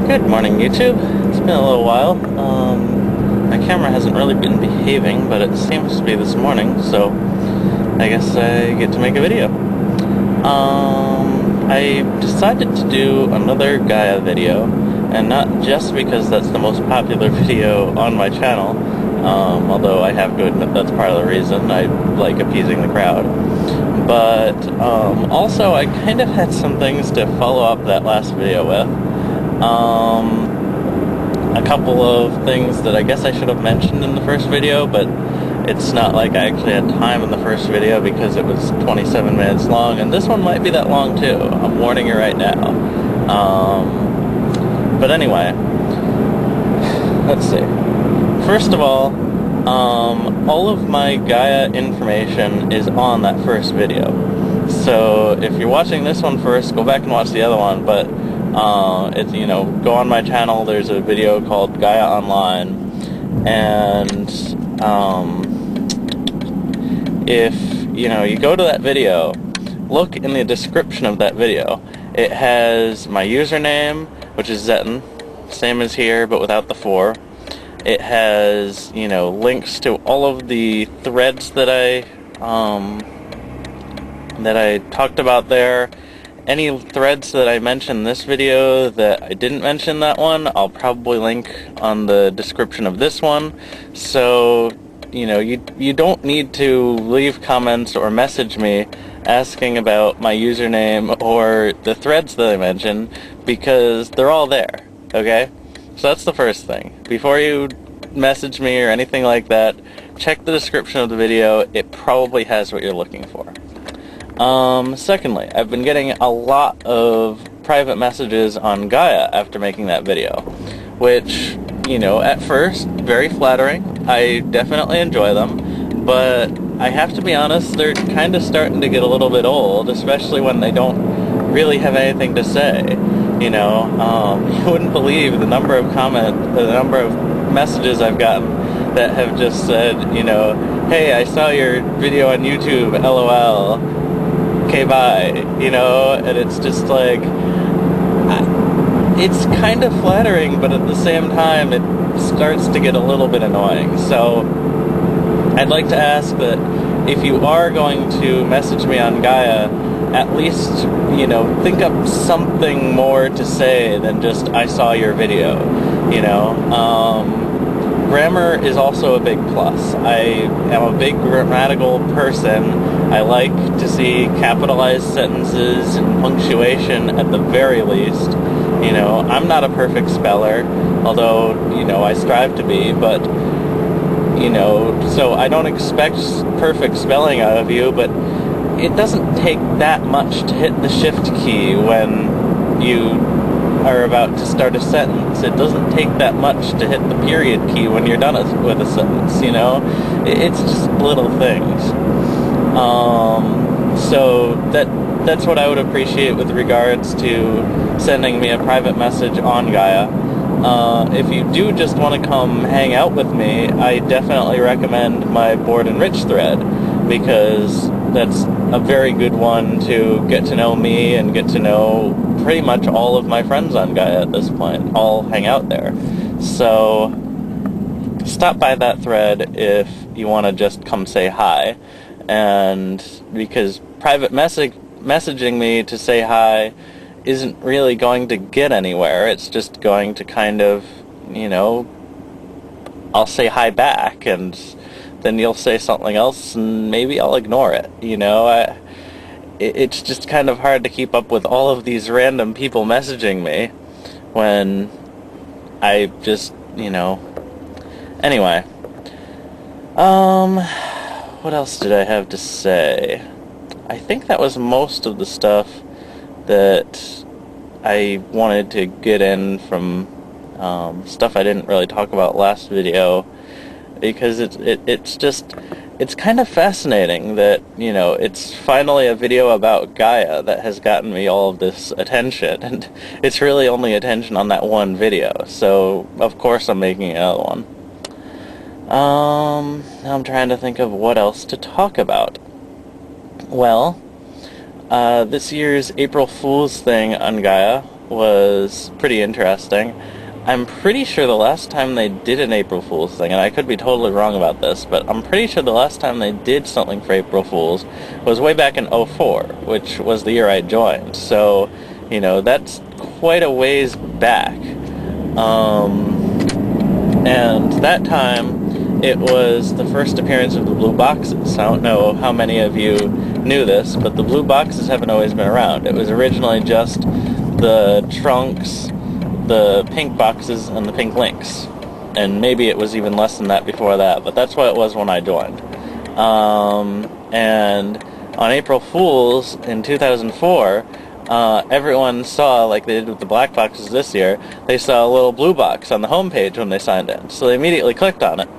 Good morning, YouTube. It's been a little while. My camera hasn't really been behaving, but it seems to be this morning, so I guess I get to make a video. I decided to do another Gaia video, and not just because that's the most popular video on my channel, although I have to admit that's part of the reason. I like appeasing the crowd. But also I kind of had some things to follow up that last video with. A couple of things that I guess I should have mentioned in the first video, but it's not like I actually had time in the first video because it was 27 minutes long, and this one might be that long too. I'm warning you right now. But anyway, let's see. First of all of my Gaia information is on that first video. So if you're watching this one first, go back and watch the other one, but it's, go on my channel, there's a video called Gaia Online, and if you go to that video, look in the description of that video. It has my username, which is Zeton, same as here but without the 4. It has links to all of the threads that I talked about there. Any threads that I mentioned in this video that I didn't mention that one, I'll probably link on the description of this one. So, you don't need to leave comments or message me asking about my username or the threads that I mentioned, because they're all there, okay? So that's the first thing. Before you message me or anything like that, check the description of the video. It probably has what you're looking for. Secondly, I've been getting a lot of private messages on Gaia after making that video, which, at first, very flattering. I definitely enjoy them, but I have to be honest, they're kind of starting to get a little bit old, especially when they don't really have anything to say. You wouldn't believe the number of messages I've gotten that have just said, hey, I saw your video on YouTube, LOL. Okay, bye, and it's just like, it's kind of flattering, but at the same time, it starts to get a little bit annoying. So, I'd like to ask that if you are going to message me on Gaia, at least, think up something more to say than just, I saw your video, Grammar is also a big plus. I am a big grammatical person. I like to see capitalized sentences and punctuation at the very least. I'm not a perfect speller, although, I strive to be, but, so I don't expect perfect spelling out of you, but it doesn't take that much to hit the shift key when you are about to start a sentence. It doesn't take that much to hit the period key when you're done with a sentence, It's just little things. So that's what I would appreciate with regards to sending me a private message on Gaia. If you do just want to come hang out with me, I definitely recommend my Bored and Rich thread, because that's a very good one to get to know me and get to know pretty much all of my friends on Gaia at this point. All hang out there. So stop by that thread if you want to just come say hi. And because private messaging me to say hi isn't really going to get anywhere. It's just going to kind of, I'll say hi back, and then you'll say something else, and maybe I'll ignore it, It's just kind of hard to keep up with all of these random people messaging me when I just, Anyway. What else did I have to say? I think that was most of the stuff that I wanted to get in from stuff I didn't really talk about last video, because it's kind of fascinating that, it's finally a video about Gaia that has gotten me all of this attention, and it's really only attention on that one video, so of course I'm making another one. Now I'm trying to think of what else to talk about. Well, this year's April Fool's thing on Gaia was pretty interesting. I'm pretty sure the last time they did an April Fool's thing, and I could be totally wrong about this, but I'm pretty sure the last time they did something for April Fool's was way back in '04, which was the year I joined. So, you know, that's quite a ways back. And that time, it was the first appearance of the blue boxes. I don't know how many of you knew this, but the blue boxes haven't always been around. It was originally just the trunks, the pink boxes, and the pink links. And maybe it was even less than that before that, but that's what it was when I joined. And on April Fool's in 2004, everyone saw, like they did with the black boxes this year, they saw a little blue box on the home page when they signed in. So they immediately clicked on it.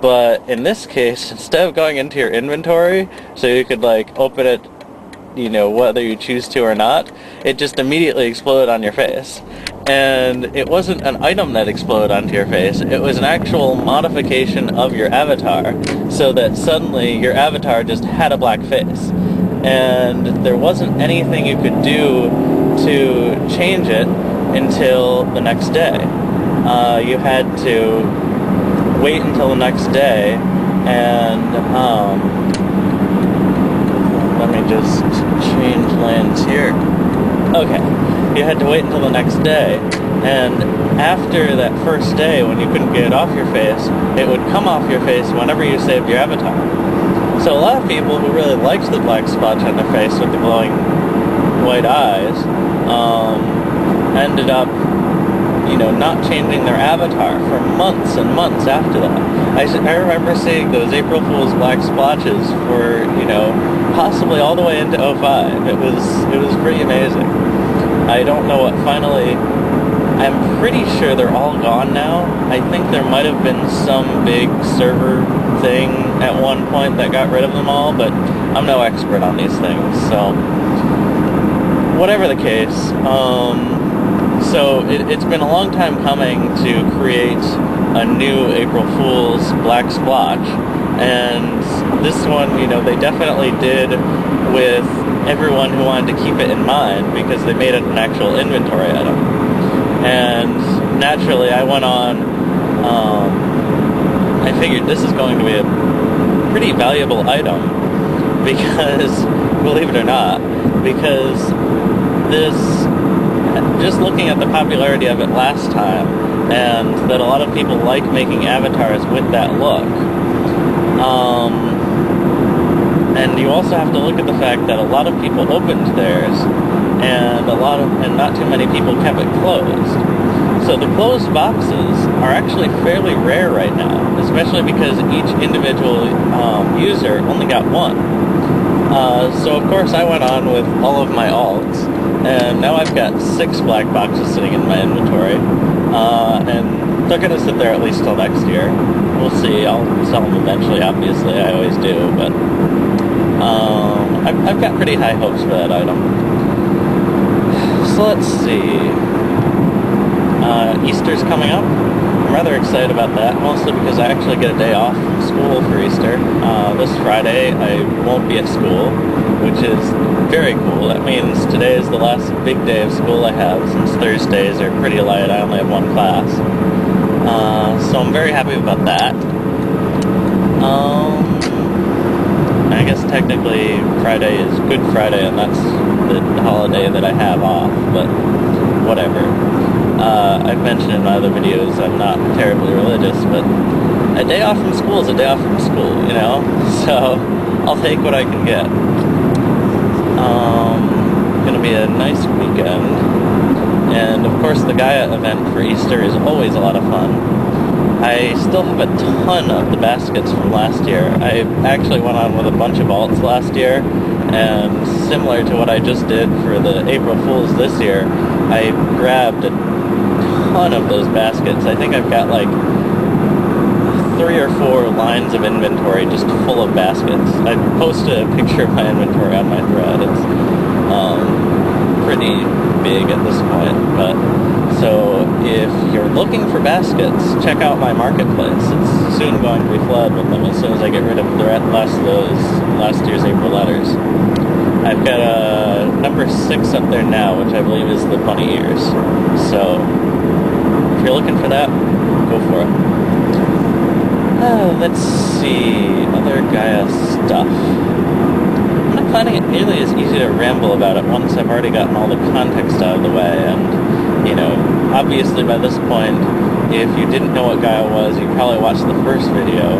But in this case, instead of going into your inventory, so you could like open it, you know, whether you choose to or not, it just immediately exploded on your face. And it wasn't an item that exploded onto your face, it was an actual modification of your avatar, so that suddenly your avatar just had a black face. And there wasn't anything you could do to change it until the next day. You had to wait until the next day, and let me just change lanes here. Okay, you had to wait until the next day, and after that first day, when you couldn't get it off your face, it would come off your face whenever you saved your avatar. So a lot of people who really liked the black splotch on their face with the glowing white eyes ended up, you know, not changing their avatar for months and months after that. I remember seeing those April Fool's black splotches for, you know, possibly all the way into '05. It was pretty amazing. I don't know what finally... I'm pretty sure they're all gone now. I think there might have been some big server thing at one point that got rid of them all, but I'm no expert on these things, so... Whatever the case, so it's been a long time coming to create a new April Fool's black splotch, and this one, you know, they definitely did with everyone who wanted to keep it in mind, because they made it an actual inventory item. And naturally, I went on, I figured this is going to be a pretty valuable item, because, believe it or not, because this, just looking at the popularity of it last time, and that a lot of people like making avatars with that look, and you also have to look at the fact that a lot of people opened theirs, and not too many people kept it closed. So the closed boxes are actually fairly rare right now, especially because each individual user only got one. So of course I went on with all of my alts, and now I've got 6 black boxes sitting in my inventory, and they're going to sit there at least till next year. We'll see. I'll sell them eventually, obviously, I always do, but I've got pretty high hopes for that item. So let's see. Easter's coming up. I'm rather excited about that, mostly because I actually get a day off from school for Easter. This Friday I won't be at school, which is very cool. That means today is the last big day of school I have, since Thursdays are pretty light. I only have one class. So I'm very happy about that. I guess technically Friday is Good Friday, and that's the holiday that I have off, but whatever. I've mentioned in my other videos I'm not terribly religious, but a day off from school is a day off from school, you know? So I'll take what I can get. Gonna be a nice weekend. And of course the Gaia event for Easter is always a lot of fun. I still have a ton of the baskets from last year. I actually went on with a bunch of alts last year, and similar to what I just did for the April Fool's this year, I grabbed a ton of those baskets. I think I've got like 3 or 4 lines of inventory just full of baskets. I posted a picture of my inventory on my thread. It's pretty big at this point, but so if you're looking for baskets, check out my marketplace. It's soon going to be flooded with them as soon as I get rid of the last of those last year's April letters. I've got a number 6 up there now, which I believe is the bunny ears. So, if you're looking for that, go for it. Let's see, other Gaia stuff. I'm not finding it nearly as easy to ramble about it once I've already gotten all the context out of the way, and, you know, obviously by this point, if you didn't know what Gaia was, you probably watched the first video,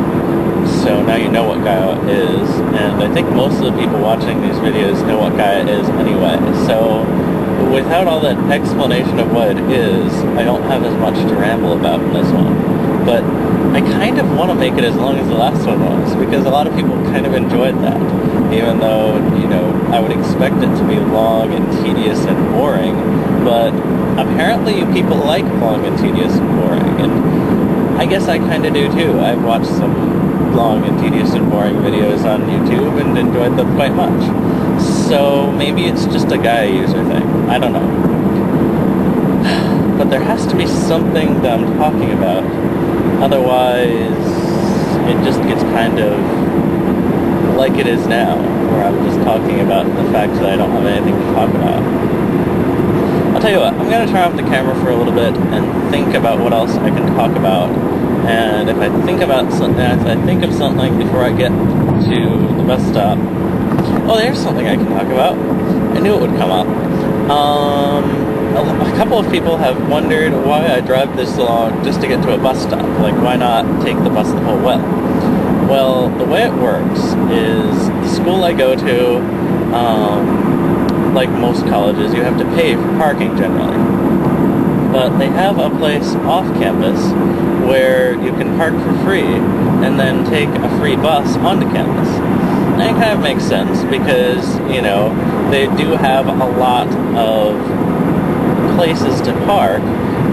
so now you know what Gaia is, and I think most of the people watching these videos know what Gaia is anyway, so without all that explanation of what it is, I don't have as much to ramble about in this one. But I kind of want to make it as long as the last one was, because a lot of people kind of enjoyed that, even though, you know, I would expect it to be long and tedious and boring, but apparently you people like long and tedious and boring, and I guess I kind of do too. I've watched some long and tedious and boring videos on YouTube and enjoyed them quite much. So maybe it's just a Gaia user thing. I don't know. But there has to be something that I'm talking about. Otherwise, it just gets kind of like it is now, where I'm just talking about the fact that I don't have anything to talk about. I'll tell you what, I'm going to turn off the camera for a little bit and think about what else I can talk about. And if I think of something before I get to the bus stop, oh, there's something I can talk about. I knew it would come up. A couple of people have wondered why I drive this long just to get to a bus stop. Like, why not take the bus the whole way? Well, the way it works is the school I go to, like most colleges, you have to pay for parking generally. But they have a place off campus where you can park for free and then take a free bus onto campus. And it kind of makes sense because, you know, they do have a lot of places to park.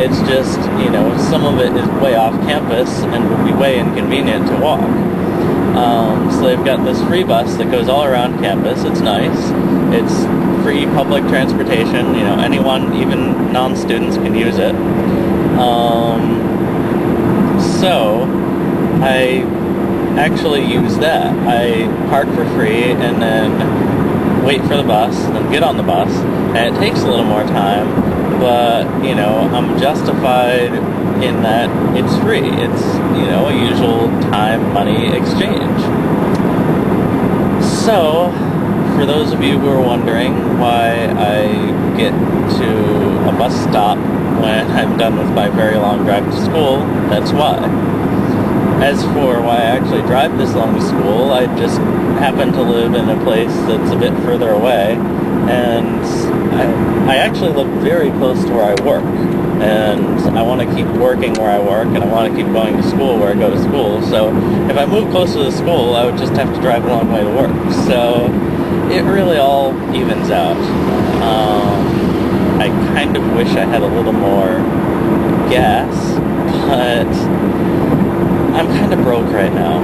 It's just, you know, some of it is way off campus and would be way inconvenient to walk. So they've got this free bus that goes all around campus. It's nice. It's free public transportation. You know, anyone, even non-students, can use it. So I actually use that. I park for free and then wait for the bus, then get on the bus, and it takes a little more time, but, you know, I'm justified in that it's free. It's, you know, a usual time-money exchange. So, for those of you who are wondering why I get to a bus stop when I'm done with my very long drive to school, that's why. As for why I actually drive this long to school, I just happen to live in a place that's a bit further away, and I actually live very close to where I work, and I want to keep working where I work, and I want to keep going to school where I go to school, so if I move closer to the school, I would just have to drive a long way to work, so it really all evens out. I kind of wish I had a little more gas, but I'm kind of broke right now.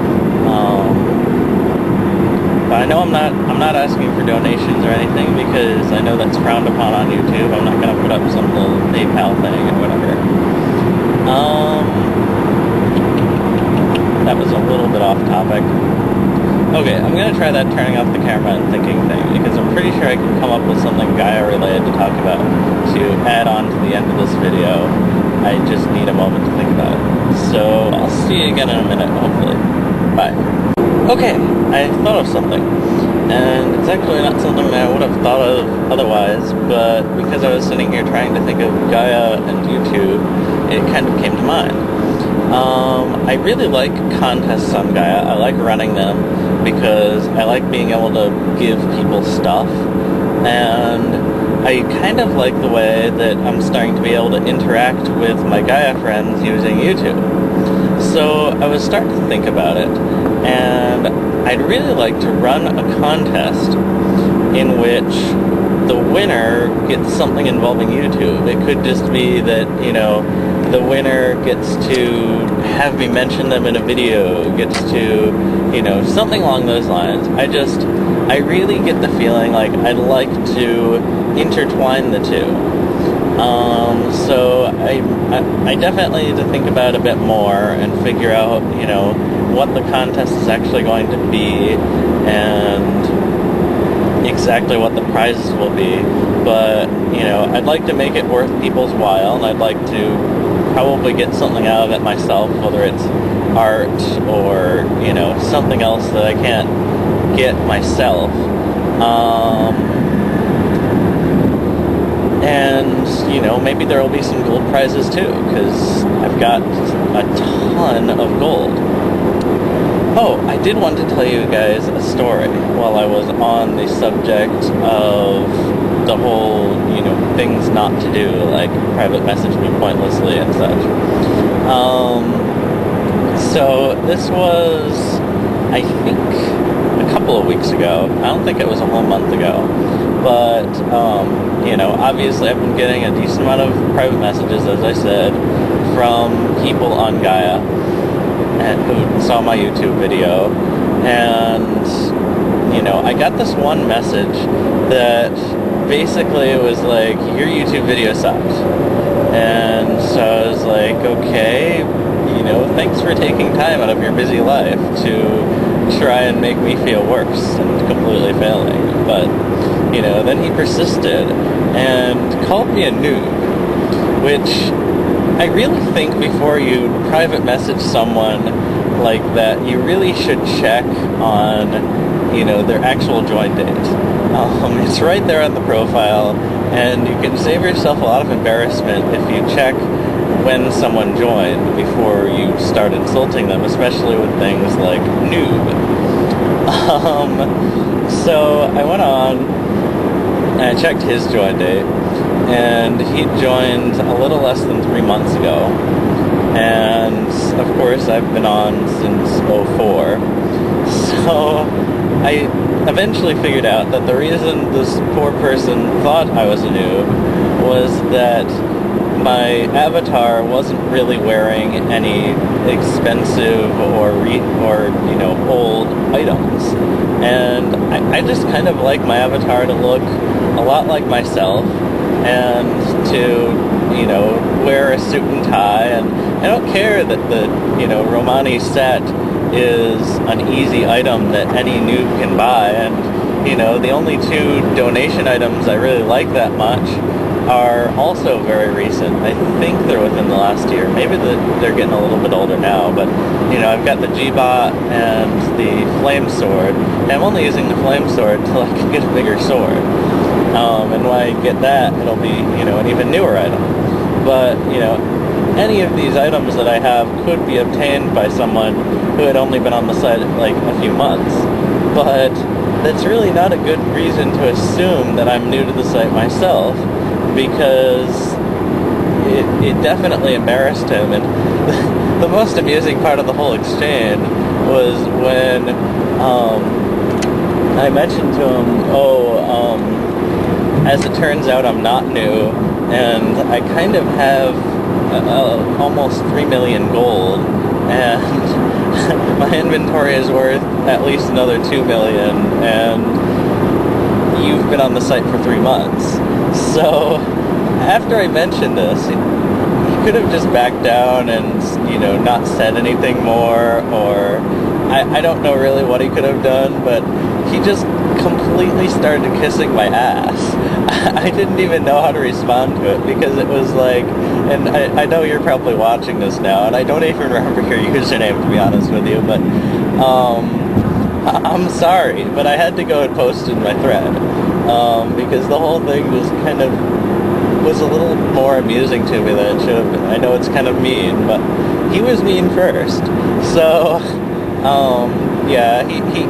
But I know I'm not asking for donations or anything because I know that's frowned upon on YouTube. I'm not going to put up some little PayPal thing or whatever. That was a little bit off topic. Okay, I'm going to try that turning off the camera and thinking thing because I'm pretty sure I can come up with something Gaia related to talk about to add on to the end of this video. I just need a moment to think about it. So, I'll see you again in a minute, hopefully. Bye. Okay, I thought of something. And it's actually not something that I would have thought of otherwise, but because I was sitting here trying to think of Gaia and YouTube, it kind of came to mind. I really like contests on Gaia. I like running them because I like being able to give people stuff, and I kind of like the way that I'm starting to be able to interact with my Gaia friends using YouTube. So I was starting to think about it, and I'd really like to run a contest in which the winner gets something involving YouTube. It could just be that, you know, the winner gets to have me mention them in a video, gets to, you know, something along those lines. I really get the feeling like I'd like to intertwine the two. So I definitely need to think about it a bit more and figure out, you know, what the contest is actually going to be and exactly what the prizes will be, but, you know, I'd like to make it worth people's while, and I'd like to probably get something out of it myself, whether it's art or, you know, something else that I can't get myself. And, you know, maybe there will be some gold prizes too, because I've got a ton of gold. Oh, I did want to tell you guys a story while I was on the subject of the whole, you know, things not to do, like private message me pointlessly and such. So this was, I think, a couple of weeks ago. I don't think it was a whole month ago. But, you know, obviously I've been getting a decent amount of private messages, as I said, from people on Gaia and who saw my YouTube video. And, you know, I got this one message that basically was like, your YouTube video sucks. And so I was like, okay, you know, thanks for taking time out of your busy life to try and make me feel worse and completely failing. But, you know, then he persisted and called me a noob, which I really think before you private message someone like that, you really should check on, you know, their actual join date. It's right there on the profile, and you can save yourself a lot of embarrassment if you check when someone joined before you start insulting them, especially with things like noob. So I went on and I checked his join date, and he joined a little less than 3 months ago. And of course I've been on since 04. So I eventually figured out that the reason this poor person thought I was a noob was that my avatar wasn't really wearing any expensive or you know, old items. And I just kind of like my avatar to look a lot like myself, and to, you know, wear a suit and tie. And I don't care that the, you know, Romani set is an easy item that any noob can buy. And, you know, the only 2 donation items I really like that much are also very recent. I think they're within the last year. Maybe they're getting a little bit older now, but, you know, I've got the G-Bot and the Flame Sword. And I'm only using the Flame Sword until I can get a bigger sword. And when I get that, it'll be, you know, an even newer item. But, you know, any of these items that I have could be obtained by someone who had only been on the site like a few months. But that's really not a good reason to assume that I'm new to the site myself, because it definitely embarrassed him. And the most amusing part of the whole exchange was when I mentioned to him, as it turns out, I'm not new, and I kind of have almost 3 million gold, and my inventory is worth at least another 2 million, and you've been on the site for 3 months. So after I mentioned this, he could have just backed down and, you know, not said anything more, or I don't know really what he could have done, but he just completely started kissing my ass. I didn't even know how to respond to it, because it was like, and I know you're probably watching this now, and I don't even remember your username, to be honest with you, but I'm sorry, but I had to go and post in my thread, because the whole thing just kind of was a little more amusing to me than it should have been. I know it's kind of mean, but he was mean first. So, yeah, he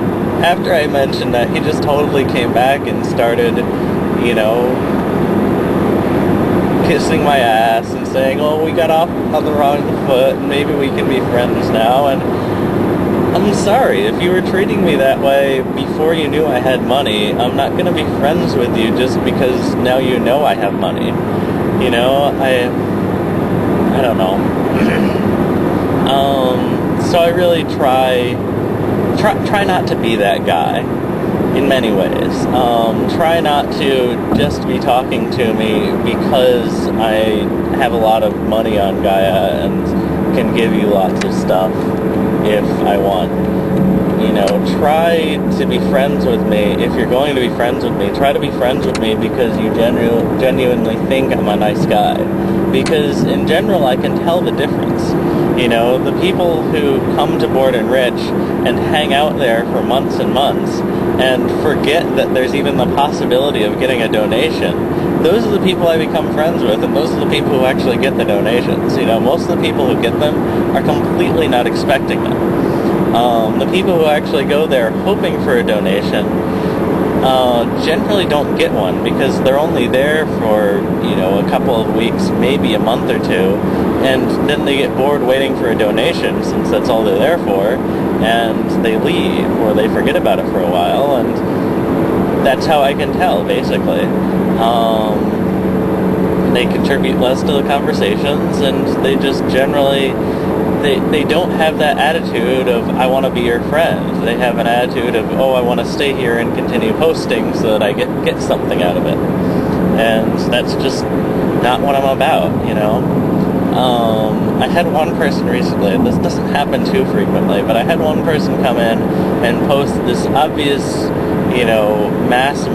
after I mentioned that, he just totally came back and started, you know, kissing my ass and saying, oh, we got off on the wrong foot, and maybe we can be friends now. And I'm sorry, if you were treating me that way before you knew I had money, I'm not going to be friends with you just because now you know I have money. You know, I don't know. So I really try not to be that guy in many ways. Try not to just be talking to me because I have a lot of money on Gaia and can give you lots of stuff if I want, you know, try to be friends with me. If you're going to be friends with me, try to be friends with me because you genuinely think I'm a nice guy. Because in general, I can tell the difference. You know, the people who come to Bored and Rich and hang out there for months and months and forget that there's even the possibility of getting a donation, those are the people I become friends with, and those are the people who actually get the donations. You know, most of the people who get them are completely not expecting them. The people who actually go there hoping for a donation generally don't get one because they're only there for, you know, a couple of weeks, maybe a month or two, and then they get bored waiting for a donation since that's all they're there for, and they leave or they forget about it for a while, and that's how I can tell, basically. They contribute less to the conversations, and they just generally, they don't have that attitude of, I want to be your friend. They have an attitude of, oh, I want to stay here and continue posting so that I get something out of it. And that's just not what I'm about, you know? I had one person recently, and this doesn't happen too frequently, but I had one person come in and post this obvious, you know, mass